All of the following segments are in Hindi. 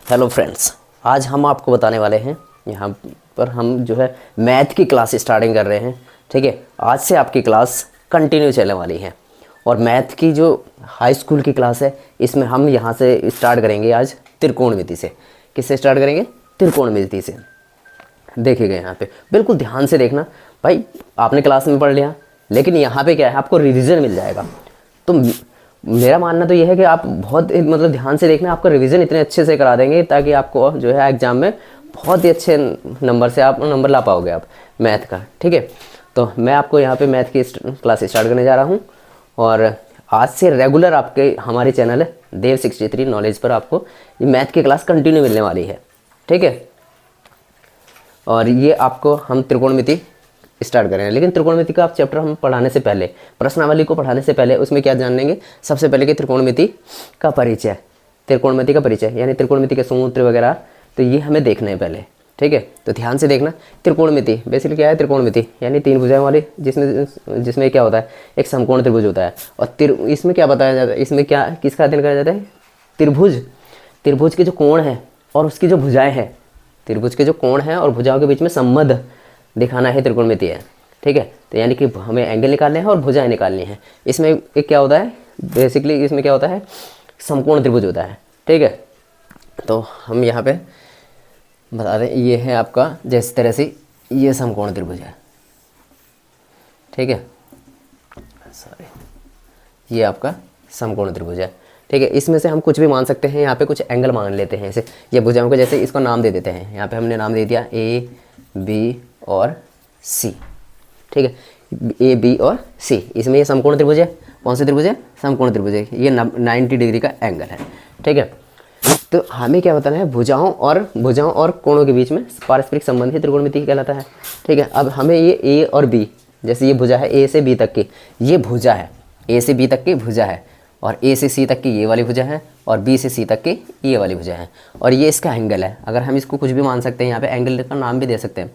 हेलो फ्रेंड्स, आज हम आपको बताने वाले हैं, यहाँ पर हम जो है मैथ की क्लास स्टार्टिंग कर रहे हैं। ठीक है, आज से आपकी क्लास कंटिन्यू चलने वाली है और मैथ की जो हाई स्कूल की क्लास है इसमें हम यहाँ से स्टार्ट करेंगे आज त्रिकोणमिति से। किससे स्टार्ट करेंगे? त्रिकोणमिति से। देखिएगा यहाँ पे बिल्कुल ध्यान से देखना भाई। आपने क्लास में पढ़ लिया, लेकिन यहाँ पे क्या है, आपको रिवीजन मिल जाएगा। तो मेरा मानना तो यह है कि आप बहुत मतलब ध्यान से देखना, आपका रिवीजन इतने अच्छे से करा देंगे ताकि आपको जो है एग्जाम में बहुत ही अच्छे नंबर से आप नंबर ला पाओगे आप मैथ का। ठीक है, तो मैं आपको यहाँ पे मैथ की क्लास स्टार्ट करने जा रहा हूँ और आज से रेगुलर आपके हमारे चैनल देव 63 नॉलेज पर आपको ये मैथ की क्लास कंटिन्यू मिलने वाली है। ठीक है, और ये आपको हम त्रिकोणमिति स्टार्ट करें, लेकिन त्रिकोणमिति का आप चैप्टर हम पढ़ाने से पहले, प्रश्नावली को पढ़ाने से पहले उसमें क्या जान लेंगे? सबसे पहले कि त्रिकोणमिति का परिचय, त्रिकोणमिति का परिचय यानी त्रिकोणमिति के सूत्र वगैरह, तो ये हमें देखना है पहले। ठीक है, तो ध्यान से देखना। त्रिकोणमिति बेसिकली क्या है? त्रिकोणमिति यानी तीन भुजाओं वाली, जिसमें क्या होता है, एक समकोण त्रिभुज होता है। और इसमें क्या बताया जाता है, इसमें क्या किसका अध्ययन करा जाता है? त्रिभुज। त्रिभुज के जो कोण है और उसकी जो भुजाएं हैं, त्रिभुज के जो कोण हैं और भुजाओं के बीच में संबंध दिखाना है, त्रिकोणमिति है। ठीक है, तो यानी कि हमें एंगल निकालने हैं और भुजाएं निकालनी है। इसमें एक क्या होता है, बेसिकली इसमें क्या होता है, समकोण त्रिभुज होता है। ठीक है, तो हम यहाँ पे बता दें, ये है आपका जिस तरह से ये समकोण त्रिभुज है। ठीक है, सॉरी, ये आपका समकोण त्रिभुज है। ठीक है, इसमें से हम कुछ भी मान सकते हैं। यहाँ पे कुछ एंगल मान लेते हैं ऐसे, ये भुजाओं को जैसे इसको नाम दे देते हैं। यहाँ पे हमने नाम दे दिया ए, बी और सी। ठीक है, ए, बी और सी, इसमें ये समकोण त्रिभुज है। कौन सा त्रिभुज है? समकोण त्रिभुज है। ये 90 डिग्री का एंगल है। ठीक है, तो हमें क्या बताना है? भुजाओं और कोणों के बीच में पारस्परिक संबंध ही त्रिकोणमिति कहलाता है। ठीक है, अब हमें ये ए और बी, जैसे ये भुजा है ए से बी तक की, ये भुजा है, ए से बी तक की भुजा है, और ए से सी तक की ये वाली भुजा है, और बी से सी तक की ये वाली भुजा है, और ये इसका एंगल है। अगर हम इसको कुछ भी मान सकते हैं, यहाँ पे एंगल का नाम भी दे सकते हैं।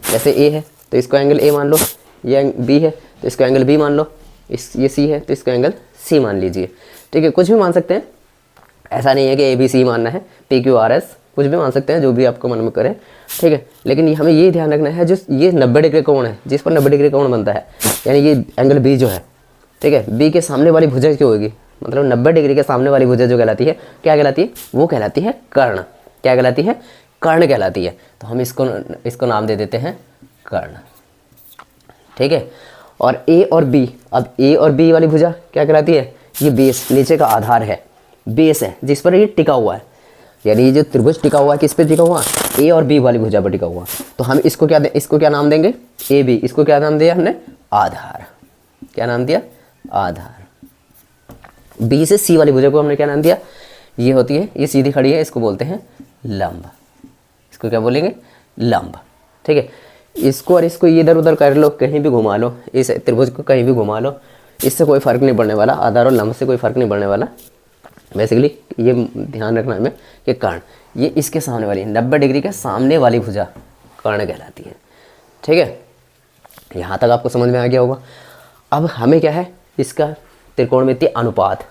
जैसे ए है तो इसको एंगल ए मान लो, ये बी है तो इसको एंगल बी मान लो, ये सी है तो इसको एंगल सी मान लीजिए। ठीक है, कुछ भी मान सकते हैं, ऐसा नहीं है कि ए बी सी मानना है, पी क्यू आर एस कुछ भी मान सकते हैं, जो भी आपको मन में करे। ठीक है, लेकिन हमें ये ध्यान रखना है, जो ये 90 डिग्री कोण है, जिस पर 90 डिग्री कोण बनता है, यानी ये एंगल बी जो है, ठीक है, बी के सामने वाली भुजा क्यों होगी, मतलब 90 डिग्री के सामने वाली भुजा जो कहलाती है, क्या कहलाती है? वो कहलाती है कर्ण। क्या कहलाती है? कर्ण कहलाती है। तो हम इसको नाम दे देते हैं कर्ण। ठीक है, और ए और बी, अब ए और बी वाली भुजा क्या कहलाती है? ये बेस, नीचे का आधार है, बेस है जिस पर ये टिका हुआ है। यानी ये जो त्रिभुज टिका हुआ है, किस पे टिका हुआ? ए और बी वाली भुजा पर टिका हुआ। तो हम इसको क्या नाम देंगे? A B. इसको क्या नाम दिया हमने? आधार। क्या नाम दिया? आधार। बी से सी वाली भुजा को हमने क्या नाम दिया? ये होती है, ये सीधी खड़ी है, इसको बोलते हैं लंब। इसको क्या बोलेंगे? लंब। ठीक है, इसको और इसको इधर उधर कर लो, कहीं भी घुमा लो, इस त्रिभुज को कहीं भी घुमा लो, इससे कोई फर्क नहीं पड़ने वाला। आधार और लंब से कोई फर्क नहीं पड़ने वाला। बेसिकली ये ध्यान रखना हमें कि कर्ण, ये इसके सामने वाली 90 डिग्री के सामने वाली भुजा कर्ण कहलाती है। ठीक है, यहाँ तक आपको समझ में आ गया होगा। अब हमें क्या है, इसका त्रिकोणमिति अनुपात,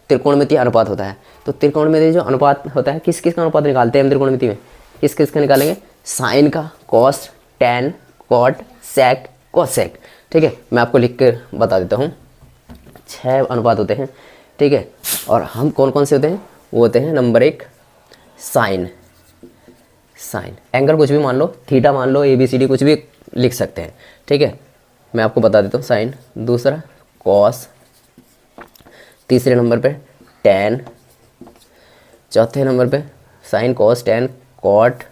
त्रिकोणमिति अनुपात होता है। तो त्रिकोणमिति जो अनुपात होता है, किस किस का अनुपात निकालते हैं हम त्रिकोणमिति में? किस किस का निकालेंगे? साइन का, cos, tan, cot, sec, cosec. ठीक है, मैं आपको लिख कर बता देता हूँ। 6 अनुपात होते हैं। ठीक है, और हम कौन कौन से होते हैं? वो होते हैं, नंबर 1 साइन। साइन एंगल कुछ भी मान लो, थीटा मान लो, ABCD कुछ भी लिख सकते हैं। ठीक है, मैं आपको बता देता हूँ साइन। दूसरा कॉस, तीसरे नंबर पे टैन, चौथे नंबर पे साइन, कॉस, टैन, कॉट,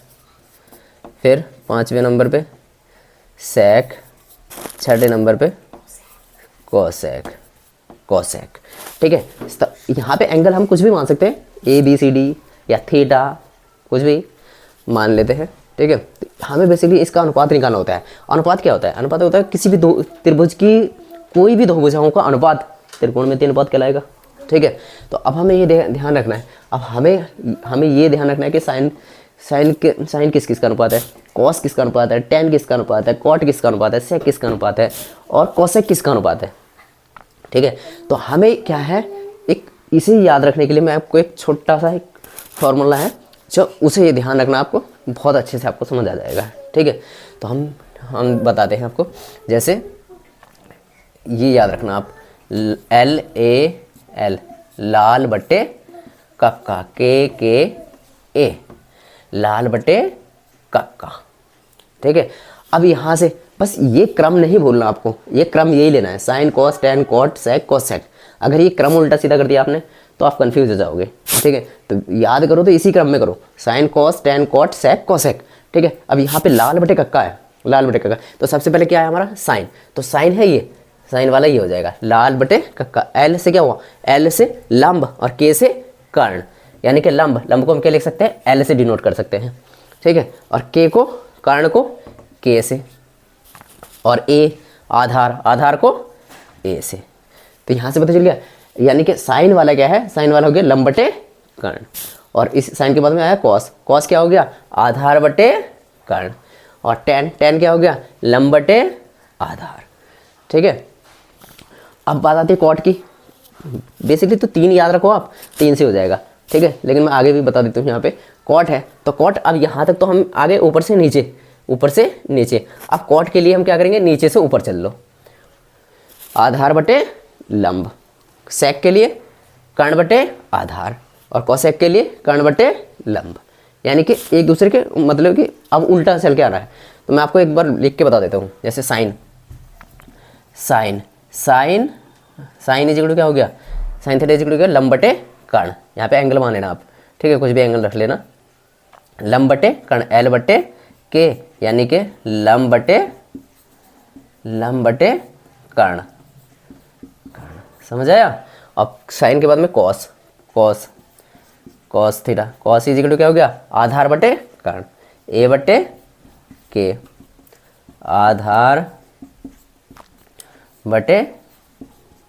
फिर 5वें नंबर पे सेक, 6ठे नंबर पे कोसेक। कोसेक। ठीक है, यहाँ पे एंगल हम कुछ भी मान सकते हैं, ABCD या थीटा कुछ भी मान लेते हैं। ठीक है, हमें बेसिकली इसका अनुपात निकालना होता है। अनुपात क्या होता है? अनुपात होता है किसी भी दो त्रिभुज की कोई भी दो भुजाओं का अनुपात त्रिकोणमिति अनुपात कहलाएगा। ठीक है, तो अब हमें ये ध्यान रखना है, अब हमें ये ध्यान रखना है कि साइन किस किस का अनुपात है, कॉस किसका अनुपात है, टैन किसका अनुपात है, कॉट किसका अनुपात है, सेक किसका अनुपात है, और कोसेक किसका अनुपात है। ठीक है, तो हमें क्या है, एक इसे याद रखने के लिए मैं आपको एक छोटा सा एक फॉर्मूला है, जो उसे ये ध्यान रखना, आपको बहुत अच्छे से आपको समझ आ जाएगा। ठीक है, तो हम बताते हैं आपको। जैसे ये याद रखना आप, LAL लाल बटे कक्का, KKA लाल बटे कक्का। ठीक है, अब यहाँ से बस ये क्रम नहीं भूलना आपको, ये क्रम यही लेना है, sine cos tan cot sec cosec. अगर ये क्रम उल्टा सीधा कर दिया आपने तो आप कंफ्यूज हो जाओगे। ठीक है, तो याद करो तो इसी क्रम में करो, sine cos tan cot sec cosec. ठीक है, अब यहाँ पे लाल बटे कक्का है, लाल बटे कक्का, तो सबसे पहले क्या है हमारा साइन, तो साइन है ये, साइन वाला ये हो जाएगा लाल बटे कक्का। एल से क्या हुआ, एल से लंब और के से कर्ण, यानी कि लंब, लंब को हम क्या लिख सकते हैं, एल से डिनोट कर सकते हैं। ठीक है, और के को, कर्ण को के से, और ए आधार, आधार को ए से। तो यहाँ से पता चल गया, यानी कि साइन वाला क्या है, साइन वाला हो गया लंब बटे कर्ण, और इस साइन के बाद में आया कॉस, कॉस क्या हो गया, आधार बटे कर्ण, और टैन, टैन क्या हो गया, लंब बटे आधार। ठीक है, अब बात आती है कॉट की। बेसिकली तो 3 याद रखो आप, 3 से हो जाएगा। ठीक है, लेकिन मैं आगे भी बता देता हूँ। यहाँ पे कॉट है तो कॉट, अब यहाँ तक तो हम आगे ऊपर से नीचे, ऊपर से नीचे। अब कॉट के लिए हम क्या करेंगे, नीचे से ऊपर चल लो, आधार बटे लंब, सेक के लिए कर्ण बटे आधार, और कोसेक के लिए कर्ण बटे लंब, यानी कि एक दूसरे के मतलब कि अब उल्टा चल के आ रहा है। तो मैं आपको एक बार लिख के बता देता हूँ। जैसे sine, sine sine sine is equal to क्या हो गया, sine theta is equal to क्या, लंब बटे कर्ण। यहाँ पे एंगल मान लेना आप, ठीक है, कुछ भी एंगल रख लेना। लंब बटे कर्ण, एल बटे के, यानी कि लंब बटे कर्ण, समझ आया। अब साइन के बाद में cos, cos cos theta, cos is equal to क्या हो गया, आधार बटे कर्ण, ए बटे के, आधार बटे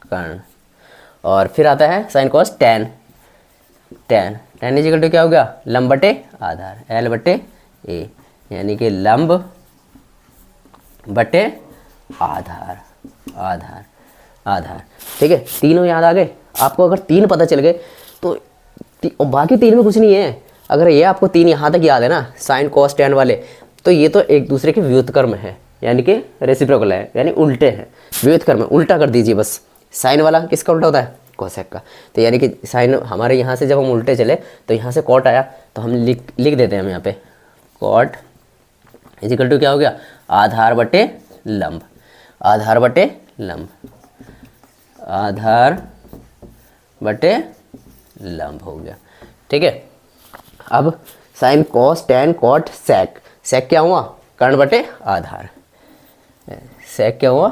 कर्ण। और फिर आता है sine cos tan, tan, tan is equal to क्या हो गया, लंब बटे आधार, एल बटे ए, यानी कि लंब बटे आधार, आधार आधार। ठीक है, तीनों याद आ गए आपको। अगर 3 पता चल गए तो और बाकी 3 में कुछ नहीं है। अगर ये आपको 3 यहाँ तक याद है ना, साइन कॉस टैन वाले, तो ये तो एक दूसरे के व्युत्क्रम है, यानी कि रेसिप्रोकल है, यानी उल्टे हैं। व्युत्क्रम उल्टा कर दीजिए बस। साइन वाला किसका उल्टा होता है, कोसेक का। तो यानी कि साइन हमारे यहाँ से जब हम उल्टे चले तो यहाँ से कॉट आया, तो हम लिख देते हैं हम यहाँ पे, कॉट इज इक्वल टू क्या हो गया, आधार बटे लंब, आधार बटे लंब, आधार बटे लंब हो गया। ठीक है, अब sine cos tan cot sec, sec क्या हुआ, कर्ण बटे आधार, सेक क्या हुआ,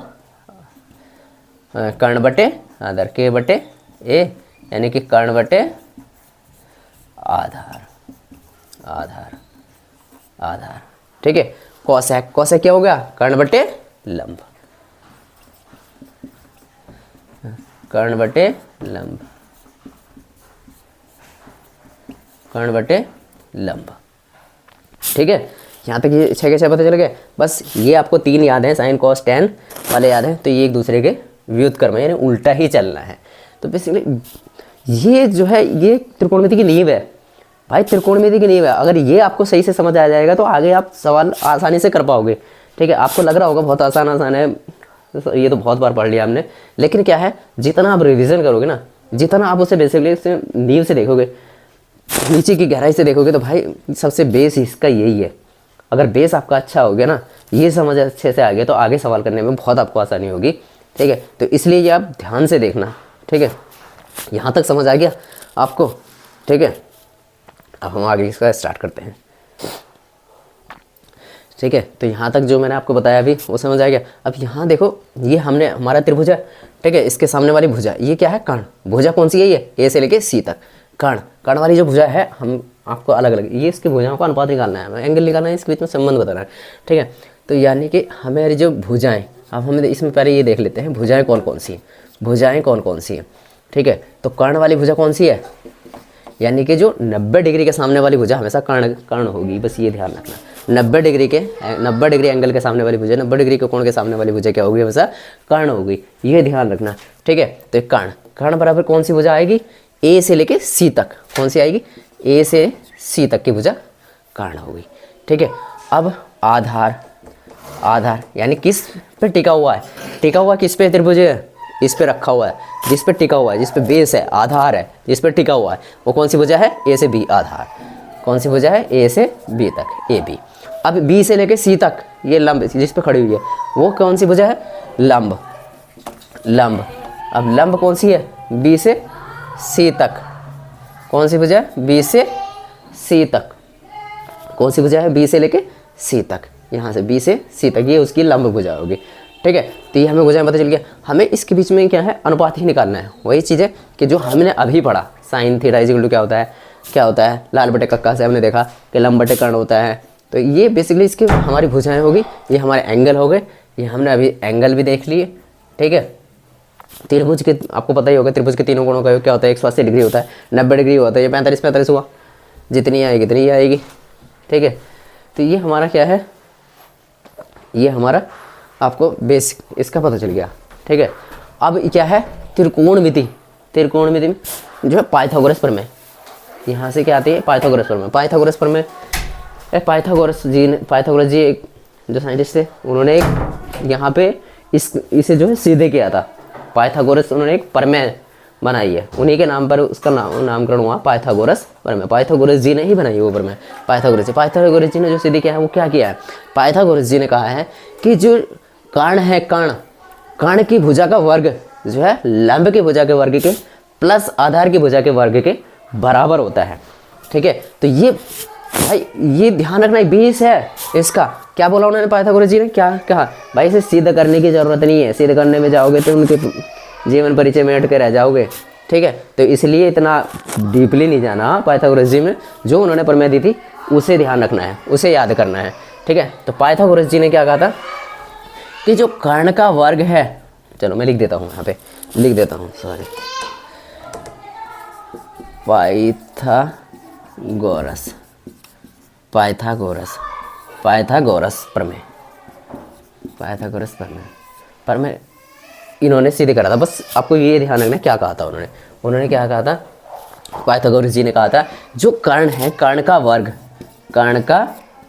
कर्ण बटे आधार, के बटे ए, यानी कि कर्ण बटे आधार, आधार आधार। ठीक है, कॉसेक, कॉसेक क्या हो गया, कर्ण बटे लंब, कर्ण बटे लंब, कर्ण बटे लंब। ठीक है, यहाँ तक ये 6 के 6 पता चल गए। बस ये आपको 3 याद हैं, साइन कॉस टैन वाले याद हैं, तो ये एक दूसरे के व्युत्क्रम है, यानी उल्टा ही चलना है। तो बेसिकली ये जो है ये त्रिकोणमिति की नींव है भाई, त्रिकोणमिति की नींव है। अगर ये आपको सही से समझ आ जाएगा तो आगे आप सवाल आसानी से कर पाओगे। ठीक है, आपको लग रहा होगा बहुत आसान आसान है, ये तो बहुत बार पढ़ लिया हमने, लेकिन क्या है, जितना आप रिवीजन करोगे ना, जितना आप उसे बेसिकली नींव से देखोगे, नीचे की गहराई से देखोगे, तो भाई सबसे बेस इसका यही है। अगर बेस आपका अच्छा हो गया ना, ये समझ अच्छे से आ गया, तो आगे सवाल करने में बहुत आपको आसानी होगी। ठीक है, तो इसलिए ये आप ध्यान से देखना। ठीक है, यहाँ तक समझ आ गया आपको। ठीक है, अब हम आगे इसका स्टार्ट करते हैं। ठीक है, तो यहाँ तक जो मैंने आपको बताया अभी वो समझ आ गया। अब यहाँ देखो, ये हमने हमारा त्रिभुज है। ठीक है, इसके सामने वाली भुजा ये क्या है, कर्ण। भुजा कौन सी है, ये ए से लेके सी तक कर्ण, कर्ण वाली जो भुजा है, हम आपको अलग अलग ये इसकी भुजाओं का अनुपात निकालना है, एंगल निकालना है, इसके बीच में संबंध बताना है। ठीक है, तो यानी कि हमारी जो भुजाएं, अब हमें इसमें पहले ये देख लेते हैं भुजाएं कौन कौन सी हैं, भुजाएं कौन कौन सी हैं। ठीक है, तो कर्ण वाली भुजा कौन सी है, यानी कि जो 90 डिग्री के सामने वाली भुजा हमेशा कर्ण होगी, बस ये ध्यान रखना। 90 डिग्री एंगल के सामने वाली भुजा, 90 डिग्री के कोण के सामने वाली भुजा क्या होगी, हमेशा कर्ण होगी, ये ध्यान रखना। ठीक है, तो कर्ण, कर्ण बराबर कौन सी भुजा आएगी, ए से लेके सी तक, कौन सी आएगी, ए से सी तक की भुजा कर्ण होगी। ठीक है, अब आधार, आधार यानी किस पे टिका हुआ है, टिका हुआ किस पे त्रिभुज है, इस पे रखा हुआ है, जिस पे टिका हुआ है, जिस पे बेस है, आधार है, जिस पे टिका हुआ है, वो कौन सी भुजा है, ए से बी आधार। कौन सी भुजा है, ए से बी तक, ए बी। अब बी से लेके सी तक ये लंब जिस पे खड़ी हुई है वो कौन सी भुजा है, लंब, लंब। अब लंब कौन सी है, बी से सी तक, कौन सी भुजा है, बी से सी तक, कौन सी भुजा है, बी से लेके सी तक, यहाँ से बी से सी तक, ये उसकी लंब भुजा होगी। ठीक है, तो ये हमें भुजा पता चल गया। हमें इसके बीच में क्या है, अनुपात ही निकालना है। वही चीज़ है कि जो हमने अभी पढ़ा, sine theta is equal to क्या होता है, क्या होता है, लाल बटे कक्का से हमने देखा कि लंब बटे कर्ण होता है। तो ये बेसिकली इसकी हमारी भुजाएं होगी, ये हमारे एंगल हो गए, ये हमने अभी एंगल भी देख लिए। ठीक है, त्रिभुज के आपको पता ही होगा, त्रिभुज के तीनों कोणों का योग क्या होता है, 180 डिग्री होता है, 90 डिग्री होता है, ये 45 हुआ, जितनी आएगी इतनी ही आएगी। ठीक है, तो ये हमारा क्या है, ये हमारा आपको बेसिक इसका पता चल गया। ठीक है, अब क्या है, त्रिकोणमिति, त्रिकोणमिति में जो है पाइथागोरस प्रमेय, यहाँ से क्या आती है, पाइथागोरस प्रमेय। पाइथागोरस प्रमेय, पाइथागोरस जी एक जो साइंटिस्ट थे, उन्होंने एक यहाँ पे इसे जो है सीधे किया था। पाइथागोरस उन्होंने एक प्रमेय बनाई है, उन्हीं के नाम पर उसका नामकरण हुआ पाइथागोरस प्रमेय। पाइथागोरस जी ने ही बनाई वो प्रमेय, पाइथागोरस जी ने जो सीधे किया है वो क्या किया है, पाइथागोरस जी ने कहा है कि जो कर्ण है, कर्ण की भुजा का वर्ग जो है लंब की भुजा के वर्ग के प्लस आधार की भुजा के वर्ग के बराबर होता है। ठीक है, तो ये भाई ये ध्यान रखना, 20 है इसका। क्या बोला उन्होंने, पाइथागोरस जी ने क्या कहा, भाई इसे सिद्ध करने की जरूरत नहीं है, सिद्ध करने में जाओगे तो उनके जीवन परिचय में अटके के रह जाओगे। ठीक है, तो इसलिए इतना डीपली नहीं जाना। पाइथागोरस जी ने जो उन्होंने प्रमेय दी थी उसे ध्यान रखना है, उसे याद करना है। ठीक है, तो पाइथागोरस जी ने क्या कहा था कि जो कर्ण का वर्ग है, चलो मैं लिख देता हूँ, यहाँ पे लिख देता हूँ, सॉरी, पाइथागोरस, पाइथागोरस, पाइथागोरस प्रमेय, पाइथागोरस प्रमेय इन्होंने सीधे करा था। बस आपको ये ध्यान रखना क्या कहा था उन्होंने क्या कहा था, पाइथागोरस जी ने कहा था जो कर्ण है, कर्ण का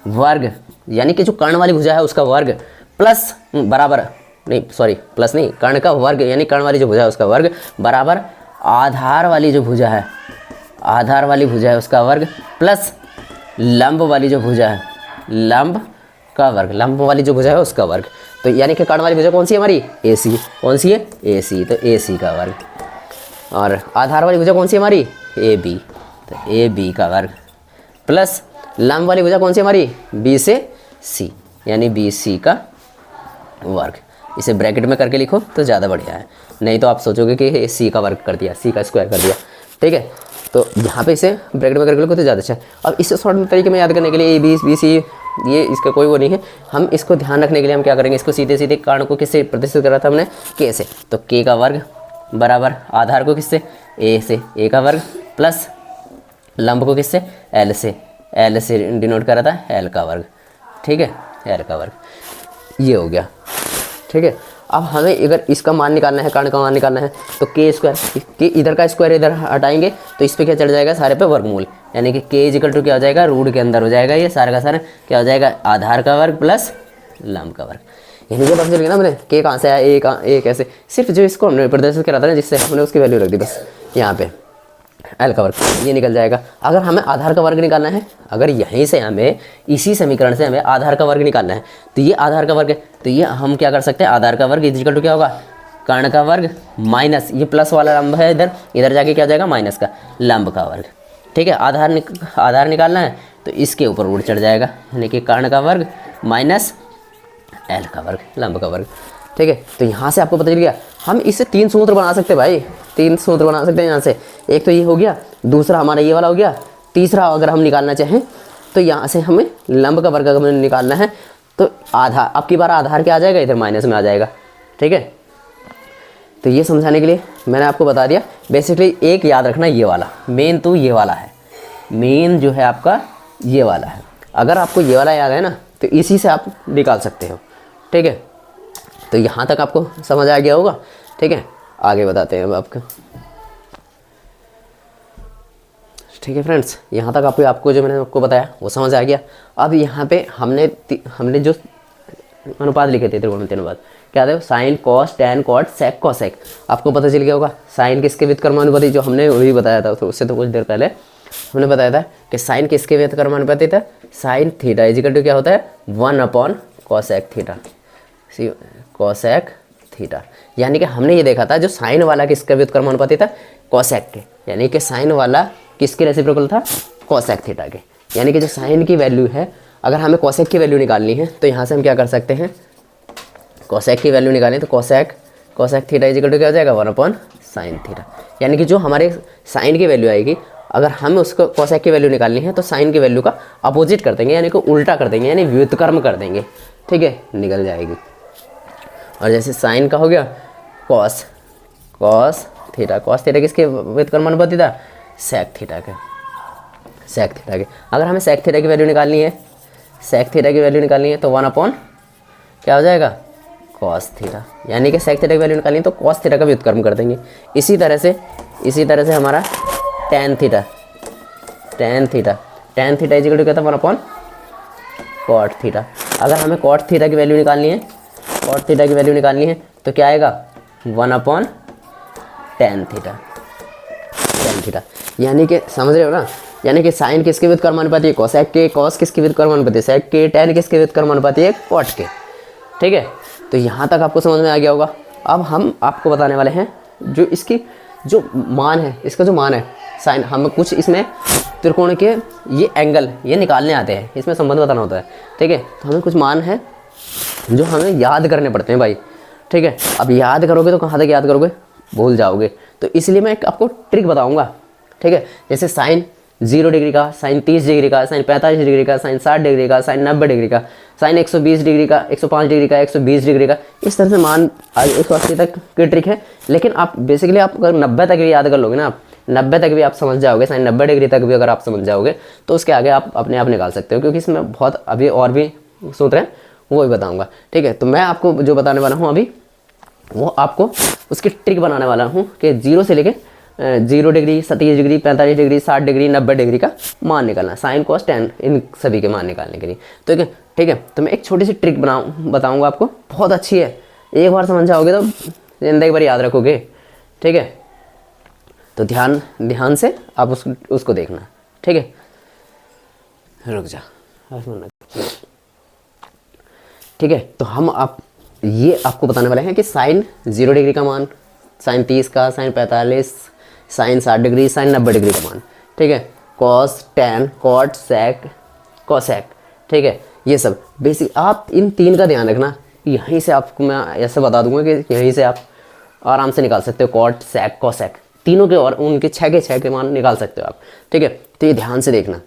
वर्ग यानी कि जो कर्ण वाली भुजा है उसका वर्ग प्लस बराबर नहीं, सॉरी प्लस नहीं, कर्ण का वर्ग यानी कर्ण वाली जो भुजा है उसका वर्ग बराबर आधार वाली जो भुजा है, आधार वाली भुजा है उसका वर्ग प्लस लंब वाली जो भुजा है, लंब का वर्ग, लंब वाली जो भुजा है उसका वर्ग। तो यानी कि कर्ण वाली भुजा कौन सी है हमारी, ए सी, कौन सी है, ए सी, तो ए सी का वर्ग। और आधार वाली भुजा कौन सी है हमारी, ए बी, तो ए बी का वर्ग प्लस लंब वाली भुजा कौन सी हमारी, बी से सी, यानी बी सी का वर्ग। इसे ब्रैकेट में करके लिखो तो ज़्यादा बढ़िया है, नहीं तो आप सोचोगे कि सी का वर्ग कर दिया, सी का स्क्वायर कर दिया। ठीक है, तो यहाँ पे इसे ब्रैकेट में करके लिखो तो ज़्यादा अच्छा है। अब इसे शॉर्ट तरीके में याद करने के लिए ए बी बी सी, ये इसका कोई वो नहीं है। हम इसको ध्यान रखने के लिए हम क्या करेंगे, इसको सीधे सीधे कर्ण को किससे प्रतिष्ठित करा था हमने, के से, तो के का वर्ग बराबर आधार को किससे, ए से, ए का वर्ग प्लस लंब को किससे, एल से, एल से डिनोट करा था एल का वर्ग। ठीक है, एल का वर्ग, ये हो गया। ठीक है, अब हमें अगर इसका मान निकालना है, कर्ण का मान निकालना है, तो के स्क्वायर, के इधर का स्क्वायर इधर हटाएंगे तो इस पे क्या चढ़ जाएगा, सारे पे वर्गमूल, यानी कि के इक्वल टू क्या हो जाएगा, रूट के अंदर हो जाएगा, ये सारा का सारा क्या हो जाएगा, आधार का वर्ग प्लस लंब का वर्ग। यानी कि पता चल गया ना मैंने के कहाँ से आया, ए कैसे, सिर्फ जो इसको हमने प्रदर्शित करा था ना जिससे हमने उसकी वैल्यू रख दी बस यहाँ पे, एल का वर्ग, ये निकल जाएगा। अगर हमें आधार का वर्ग निकालना है, अगर यहीं से हमें इसी समीकरण से हमें आधार का वर्ग निकालना है, तो ये आधार का वर्ग है, तो ये हम क्या कर सकते हैं, आधार का वर्ग इक्वल टू क्या होगा, कर्ण का वर्ग माइनस ये प्लस वाला लंब है इधर, इधर जाके क्या हो जाएगा, माइनस का लंब का वर्ग। ठीक है, आधार निकालना है तो इसके ऊपर रूट चढ़ जाएगा, यानी कि कर्ण का वर्ग माइनस एल का वर्ग, लंब का वर्ग। ठीक है, तो यहाँ से आपको पता चल गया। हम इससे 3 सूत्र बना सकते हैं भाई, 3 सूत्र बना सकते हैं यहाँ से। एक तो ये हो गया, दूसरा हमारा ये वाला हो गया, तीसरा अगर हम निकालना चाहें तो यहाँ से हमें लंब का वर्ग अगर हमें निकालना है तो आधार, अब की बार आधार क्या आ जाएगा, इधर माइनस में आ जाएगा। ठीक है, तो ये समझाने के लिए मैंने आपको बता दिया। बेसिकली एक याद रखना, ये वाला मेन तो ये वाला है, मेन जो है आपका ये वाला है। अगर आपको ये वाला याद है ना तो इसी से आप निकाल सकते हो। ठीक है, तो यहाँ तक आपको समझ आ गया होगा। ठीक है, आगे बताते हैं अब आपका। ठीक है फ्रेंड्स, यहाँ तक आपको जो मैंने आपको बताया वो समझ आ गया। अब यहाँ पे हमने जो अनुपात लिखे थे त्रिकोणमितीय अनुपात, क्या थे? Sign, cos, tan, cot, sec, cosec. आपको पता चल गया होगा साइन किसके व्युत्क्रमानुपाती, जो हमने वही बताया था तो उससे तो कुछ देर पहले हमने बताया था कि साइन किसके व्युत्क्रमानुपाती था? साइन थीटा इजिकल टू क्या होता है? 1 कोसेक थीटा, कोसेक थीटा। यानी कि हमने ये देखा था जो साइन वाला किसका व्युत्क्रमानुपाती था? कोसेक के। यानी कि साइन वाला किसके रेसिप्रोकल था? कोसेक थीटा के। यानी कि जो साइन की वैल्यू है, अगर हमें कोसेक की वैल्यू निकालनी है तो यहाँ से हम क्या कर सकते हैं? कोसेक की वैल्यू निकालें तो कोसेक थीटा इजिकल टू क्या हो जाएगा? 1 साइन थीटा। यानी कि जो हमारे साइन की वैल्यू आएगी, अगर हमें उसको कोसेक की वैल्यू निकालनी है तो साइन की वैल्यू का अपोजिट कर देंगे, यानी कि उल्टा कर देंगे, यानी व्युत्क्रम कर देंगे। ठीक है, निकल जाएगी। और जैसे साइन का हो गया कॉस थीटा, कॉस थीटा किसके व्युत्क्रमानुपाती था? सेक थीटा के। अगर हमें सेक थीटा की वैल्यू निकालनी है, तो 1 क्या हो जाएगा? Cos theta. यानी कि सेक थीटा की वैल्यू निकालनी है तो कॉस थीटा का व्युत्क्रम कर देंगे। इसी तरह से हमारा टैन थीटा इजिकल टू क्या था? 1 कॉट थीटा। अगर हमें कॉट थीटा की वैल्यू निकालनी है तो क्या आएगा? 1 टैन थीटा। यानी कि समझ रहे हो ना? यानी कि साइन किसके व्युत्क्रमानुपाती है? कोसेक के। कॉस किसके व्युत्क्रमानुपाती है? सेक के। टैन किसके व्युत्क्रमानुपाती है? कॉट के। ठीक है, तो यहाँ तक आपको समझ में आ गया होगा। अब हम आपको बताने वाले हैं जो इसकी जो मान है, इसका जो मान है साइन, हमें कुछ इसमें त्रिकोण के ये एंगल ये निकालने आते हैं, इसमें संबंध बताना होता है। ठीक है, तो हमें कुछ मान है जो हमें याद करने पड़ते हैं भाई। ठीक है, अब याद करोगे तो कहाँ तक याद करोगे? भूल जाओगे। तो इसलिए मैं एक आपको ट्रिक बताऊंगा। ठीक है, जैसे साइन 0 डिग्री का, साइन 30 डिग्री का, साइन 45 डिग्री का, साइन 60 डिग्री का, साइन 90 डिग्री का, साइन 120 डिग्री का, 105 डिग्री का, 120 डिग्री का, इस तरह से मान 180 तक की ट्रिक है। लेकिन आप बेसिकली आप अगर 90 तक भी याद कर लोगे ना, आप 90 तक भी आप समझ जाओगे, साइन 90 डिग्री तक भी अगर आप समझ जाओगे तो उसके आगे आप अपने आप निकाल सकते हो, क्योंकि इसमें बहुत अभी और भी सूत्र हैं, वो भी बताऊँगा। ठीक है, तो मैं आपको जो बताने वाला हूँ अभी, वो आपको उसकी ट्रिक बनाने वाला हूँ कि 0 से लेके 0 degree, 27 degree, 45 degree, 60 degree, 90 degree का मान निकालना, साइन कॉस टैन, इन सभी के मान निकालने के लिए। तो ठीक है, तो मैं एक छोटी सी ट्रिक बताऊंगा आपको, बहुत अच्छी है। एक बार समझ जाओगे तो जिंदगी भर याद रखोगे। ठीक है, तो ध्यान से आप उसको देखना। ठीक है, रुक जा। ठीक है, तो ये आपको बताने वाले हैं कि साइन 0 डिग्री का मान, साइन 30 का, sine 45, sine 60 degree, sine 90 degree का मान। ठीक है, cos, tan, cot, sec, cosec. ठीक है, ये सब बेसिक आप इन 3 का ध्यान रखना। यहीं से आपको मैं ऐसे बता दूंगा कि यहीं से आप आराम से निकाल सकते हो कॉट, सेक, कोसेक, तीनों के, और उनके 6 के मान निकाल सकते हो आप। ठीक है, तो ये ध्यान से देखना।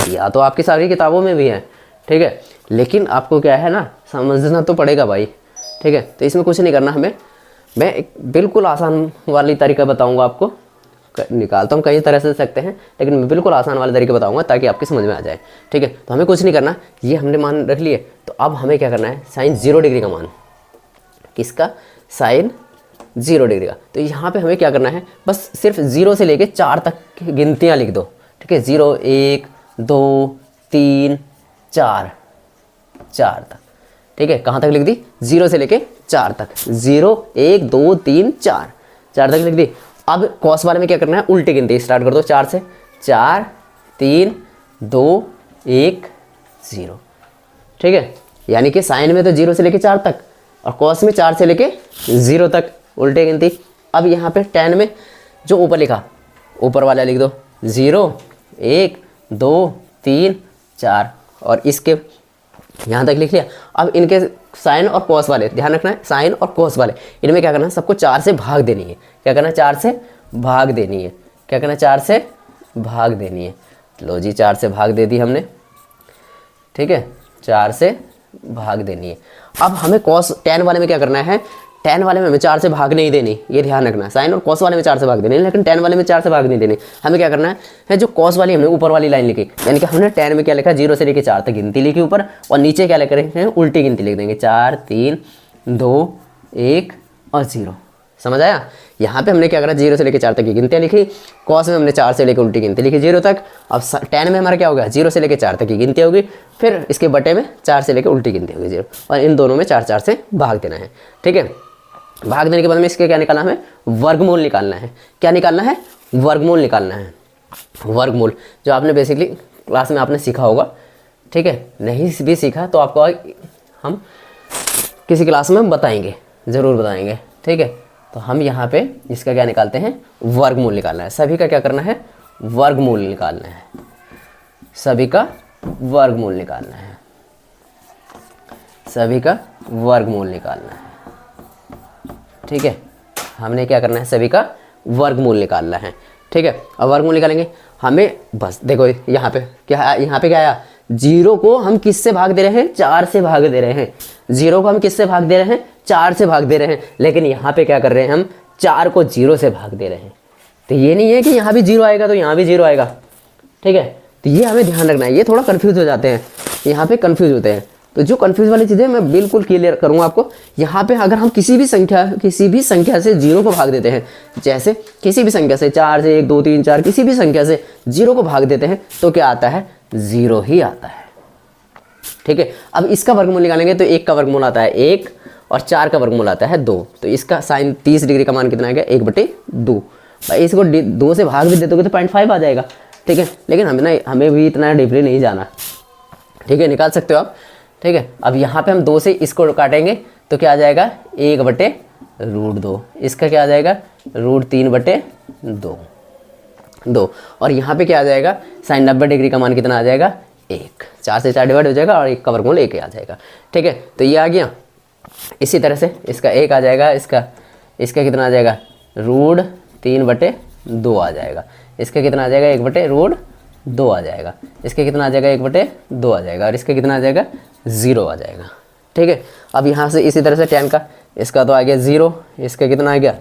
या तो आपकी सारी किताबों में भी है। ठीक है, लेकिन आपको क्या है ना, समझना तो पड़ेगा भाई। ठीक है, तो इसमें कुछ नहीं करना हमें, मैं एक बिल्कुल आसान वाली तरीका बताऊंगा आपको। निकालता हूँ कई तरह से सकते हैं, लेकिन मैं बिल्कुल आसान वाला तरीका बताऊंगा ताकि आपकी समझ में आ जाए। ठीक है, तो हमें कुछ नहीं करना, ये हमने मान रख लिए। तो अब हमें क्या करना है, साइन 0 डिग्री का मान, किसका? साइन 0 डिग्री का। तो यहाँ पे हमें क्या करना है, बस सिर्फ 0 से लेके 4 तक की गिनतियाँ लिख दो। ठीक है, 0, 1, 2, 3, 4 तक। ठीक है, कहाँ तक लिख दी? 0 से लेके 4 तक। 0, 1, 2, 3, 4 तक लिख दी। अब कॉस वाले में क्या करना है, उल्टी गिनती स्टार्ट कर दो 4 से। 4, 3, 2, 1, 0। ठीक है, यानी कि साइन में तो 0 से लेके 4 तक, और कॉस में 4 से लेके 0 तक, उल्टी गिनती। अब यहाँ पे टैन में जो ऊपर लिखा, ऊपर वाला लिख दो। 0, 1, 2, 3, 4, और इसके यहाँ तक लिख लिया। अब इनके साइन और कॉस वाले ध्यान रखना है, साइन और कॉस वाले इनमें क्या करना है, सबको 4 से भाग देनी है। क्या करना है? 4 से भाग देनी है। क्या करना है? 4 से भाग देनी है। लो जी, 4 से भाग दे दी हमने। ठीक है, 4 से भाग देनी है। अब हमें कॉस टैन वाले में क्या करना है, टैन वाले में हमें 4 से भाग नहीं देनी, ये ध्यान रखना। साइन और कॉस वाले में 4 से भाग देनी, लेकिन टैन वाले में 4 से भाग नहीं देनी। हमें क्या करना है, जो कॉस वाली हमने ऊपर वाली लाइन लिखी, यानी कि हमने टैन में क्या लिखा, 0 से लेकर 4 तक गिनती लिखी ऊपर, और नीचे क्या लिख रहे हैं, उल्टी गिनती लिख देंगे। 4, 3, 2, 1 और 0। समझ आया। यहाँ पे हमने क्या करा, 0 से लेकर 4 तक की गिनतियाँ लिखी, कॉस में हमने 4 से लेकर उल्टी गिनती लिखी 0 तक। अब tan में हमारा क्या होगा, 0 से लेकर 4 तक की गिनती होगी, फिर इसके बटे में 4 से लेकर उल्टी गिनती होगी 0, और इन दोनों में 4 से भाग देना है। ठीक है, भाग देने के बाद में इसके क्या निकालना है, हमें वर्गमूल निकालना है। क्या निकालना है, वर्गमूल निकालना है। वर्गमूल जो आपने बेसिकली क्लास में आपने सीखा होगा। ठीक है, नहीं भी सीखा तो आपको हम किसी क्लास में बताएंगे, ज़रूर बताएंगे। ठीक है, तो हम यहाँ पे इसका क्या निकालते हैं, वर्गमूल निकालना है। सभी का क्या करना है, वर्गमूल निकालना है, सभी का वर्गमूल निकालना है, सभी का वर्गमूल निकालना है। ठीक है, हमने क्या करना है, सभी का वर्गमूल निकालना है। ठीक है, अब वर्गमूल निकालेंगे हमें, बस देखो यहाँ पे क्या आया, 0 को हम किससे भाग दे रहे हैं, 4 से भाग दे रहे हैं। 0 को हम किससे भाग दे रहे हैं, 4 से भाग दे रहे हैं। लेकिन यहाँ पे क्या कर रहे हैं, हम 4 को 0 से भाग दे रहे हैं। तो ये नहीं है कि यहाँ भी 0 आएगा तो यहाँ भी 0 आएगा। ठीक है, तो ये हमें ध्यान रखना है, ये थोड़ा कन्फ्यूज़ हो जाते हैं, यहाँ पे कन्फ्यूज़ होते हैं। तो जो कन्फ्यूज़ वाली चीज़ें मैं बिल्कुल क्लियर करूँगा आपको। यहाँ पे अगर हम किसी भी संख्या से 0 को भाग देते हैं, जैसे किसी भी संख्या से 4 से 1 2 3 4 किसी भी संख्या से 0 को भाग देते हैं तो क्या आता है, 0 ही आता है। ठीक है, अब इसका वर्गमूल निकालेंगे तो 1 का वर्गमूल आता है 1 और 4 का वर्गमूल आता है 2। तो इसका साइन 30 डिग्री का मान कितना आ गया, 1/2। भाई इसको 2 से भाग भी दे दोगे तो 0.5 आ जाएगा। ठीक है, लेकिन हमें भी इतना डीपली नहीं जाना। ठीक है, निकाल सकते हो आप। ठीक है, अब यहाँ पे हम 2 से इसको काटेंगे तो क्या आ जाएगा, 1/√2। इसका क्या आ जाएगा, √3/2। और यहाँ पे क्या आ जाएगा, साइन 90 डिग्री का मान कितना आ जाएगा, 1। 4 से 4 डिवाइड हो जाएगा और 1 का वर्गमूल 1 ही आ जाएगा। ठीक है, तो ये आ गया। इसी तरह से इसका 1 आ जाएगा, इसका कितना आ जाएगा, √3/2 आ जाएगा। इसका कितना आ जाएगा, 1/√2 आ जाएगा। इसके कितना आ जाएगा, 1/2 आ जाएगा। और इसका कितना आ जाएगा, 0 आ जाएगा। ठीक है, अब यहाँ से इसी तरह से tan का, इसका तो आ गया 0, इसका कितना आ गया,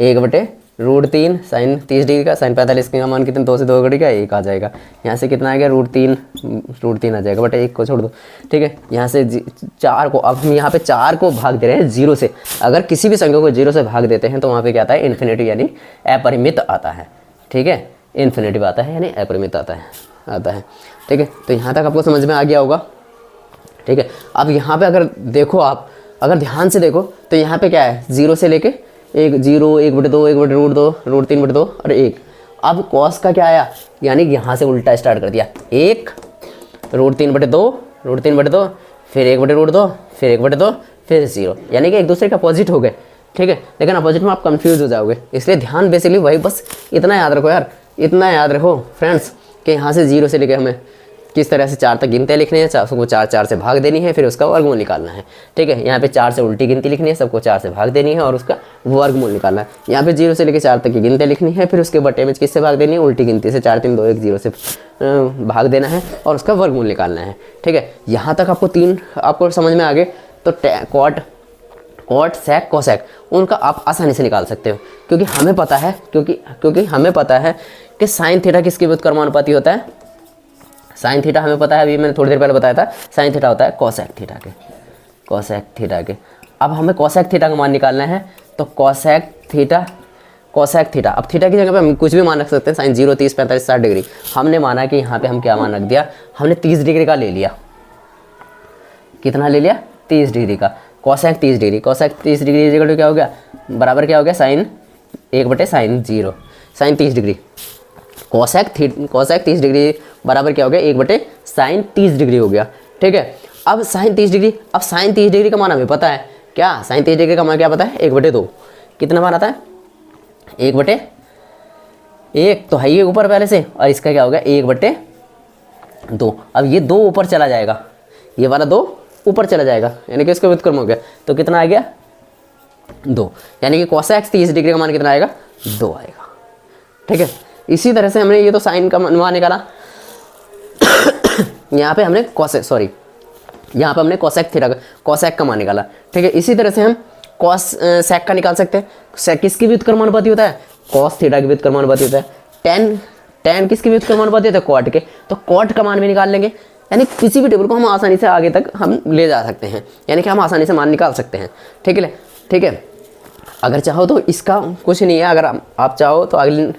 1/√3 साइन 30 डिग्री का, साइन 45 का मान कितना, 2 से 2 डिग्री का 1 आ जाएगा। यहाँ से कितना आ गया, √3 आ जाएगा, बट 1 को छोड़ दो। ठीक है, यहाँ से 4 को, अब हम यहाँ पे 4 को भाग दे रहे हैं 0 से। अगर किसी भी संख्या को 0 से भाग देते हैं तो वहाँ पे क्या आता है, इन्फिनिटी यानी अपरिमित आता है। ठीक है, इन्फिनिटी आता है यानी अपरिमित आता है। ठीक है, तो यहाँ तक आपको समझ में आ गया होगा। ठीक है, अब यहाँ पे अगर देखो, आप अगर ध्यान से देखो तो यहाँ पे क्या है, 0 से लेके 0 1/2 1/√2 √3/2 और 1। अब कॉस का क्या आया, यानी यहाँ से उल्टा स्टार्ट कर दिया, 1 √3/2 फिर 1/√2 फिर 1/2 फिर 0, यानी कि एक दूसरे का अपोजिट हो गए। ठीक है, लेकिन अपोजिट में आप कंफ्यूज हो जाओगे, इसलिए ध्यान बेसिकली वही, बस इतना याद रखो यार, इतना याद रखो फ्रेंड्स कि यहाँ से 0 से लेके हमें किस तरह से 4 तक गिनते लिखनी है, सबको 4 से भाग देनी है, फिर उसका वर्गमूल निकालना है। ठीक है, यहाँ पे 4 से उल्टी गिनती लिखनी है, सबको 4 से भाग देनी है और उसका वर्गमूल निकालना है। यहाँ पे 0 से लेकर 4 तक की गिनती लिखनी है, फिर उसके बटे में किससे भाग देनी है, उल्टी गिनती से 4 3 2 1 0 से भाग देना है और उसका वर्गमूल निकालना है। ठीक है, यहाँ तक आपको समझ में आ गए। तो कॉट सेक कोसेक उनका आप आसानी से निकाल सकते हो, क्योंकि हमें पता है हमें पता है कि साइन थीटा किसके व्युत्क्रमानुपाती होता है। साइन थीटा हमें पता है, अभी मैंने थोड़ी देर पहले बताया था, साइन थीटा होता है कोसेक थीटा के। अब हमें कोसेक थीटा का मान निकालना है, तो कोसेक थीटा। अब थीटा की जगह पे हम कुछ भी मान रख सकते हैं, साइन 0 30 45 60 डिग्री। हमने माना कि यहाँ पे हम क्या मान रख दिया, हमने 30 डिग्री का ले लिया। कितना ले लिया, 30 डिग्री का। कोसेक 30 डिग्री क्या हो गया, बराबर क्या हो गया, sine 1/sin0 sine 30 degree. Cosec 30 degree बराबर क्या हो गया, 1/sin 30 डिग्री हो गया। ठीक है, अब साइन 30 डिग्री का मान हमें पता है, क्या साइन 30 डिग्री का मान क्या पता है, 1/2। कितना मान आता है, 1/1 तो है ये ऊपर पहले से, और इसका क्या हो गया, 1/2। अब ये 2 ऊपर चला जाएगा, ये वाला 2 ऊपर चला जाएगा, यानी कि इसका व्युत्क्रम हो गया, तो कितना आ गया, 2। यानी कि कोसेक 30 डिग्री का मान कितना आएगा, 2 आएगा। ठीक है, इसी तरह से हमने ये तो साइन का मान निकाला। यहाँ पे हमने कोसेक थीटा कोसेक का मान निकाला। ठीक है, इसी तरह से हम सेक का निकाल सकते हैं। सेक किसकी व्युत्क्रमानुपाती होता है, कॉस थीटा की व्युत्क्रमानुपाती होता है। टेन किसकी व्युत्क्रमानुपाती होता है, कॉट के, तो कॉट का मान भी निकाल लेंगे। यानी किसी भी टेबल को हम आसानी से आगे तक हम ले जा सकते हैं, यानी कि हम आसानी से मान निकाल सकते हैं। ठीक है, अगर चाहो तो इसका कुछ नहीं है, अगर आप चाहो तो अगले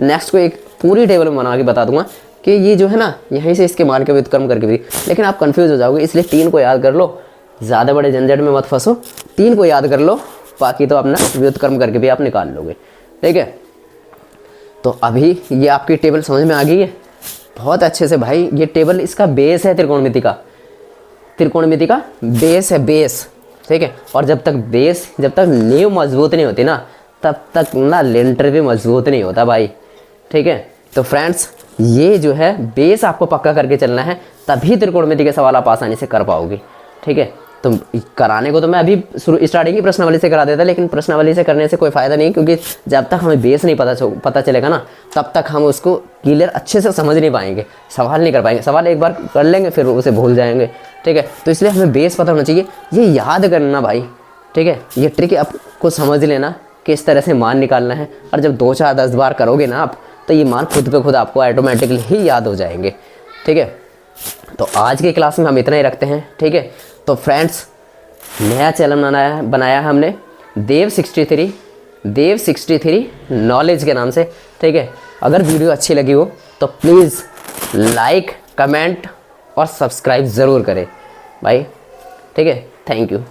नेक्स्ट को एक पूरी टेबल में बना के बता दूंगा कि ये जो है ना यहीं से इसके मान के व्युत्क्रम करके भी, लेकिन आप कंफ्यूज हो जाओगे, इसलिए 3 को याद कर लो, ज़्यादा बड़े झंझट में मत फंसो, 3 को याद कर लो, बाकी तो अपना व्युत्क्रम करके भी आप निकाल लोगे। ठीक है, तो अभी ये आपकी टेबल समझ में आ गई है बहुत अच्छे से भाई। ये टेबल इसका बेस है, त्रिकोणमिति का बेस है, बेस। ठीक है, और जब तक नींव मजबूत नहीं होती ना, तब तक ना लेंटर भी मजबूत नहीं होता भाई। ठीक है, तो फ्रेंड्स ये जो है बेस आपको पक्का करके चलना है, तभी त्रिकोणमिति के सवाल आप आसानी से कर पाओगे। ठीक है, तो कराने को तो मैं अभी स्टार्टिंग ही प्रश्नावली से करा देता, लेकिन प्रश्नावली से करने से कोई फ़ायदा नहीं, क्योंकि जब तक हमें बेस नहीं पता चलेगा ना, तब तक हम उसको क्लियर अच्छे से समझ नहीं पाएंगे, सवाल नहीं कर पाएंगे। सवाल एक बार कर लेंगे फिर उसे भूल जाएंगे। ठीक है, तो इसलिए हमें बेस पता होना चाहिए, ये याद करना भाई। ठीक है, ये ट्रिक आपको समझ लेना किस तरह से मान निकालना है, और जब 2 4 10 बार करोगे ना आप, तो ये मान खुद पे खुद आपको ऑटोमेटिकली ही याद हो जाएंगे। ठीक है, तो आज की क्लास में हम इतना ही रखते हैं। ठीक है, तो फ्रेंड्स नया चैनल बनाया है हमने देव 63 नॉलेज के नाम से। ठीक है, अगर वीडियो अच्छी लगी हो तो प्लीज़ लाइक, कमेंट और सब्सक्राइब ज़रूर करें भाई। ठीक है, थैंक यू।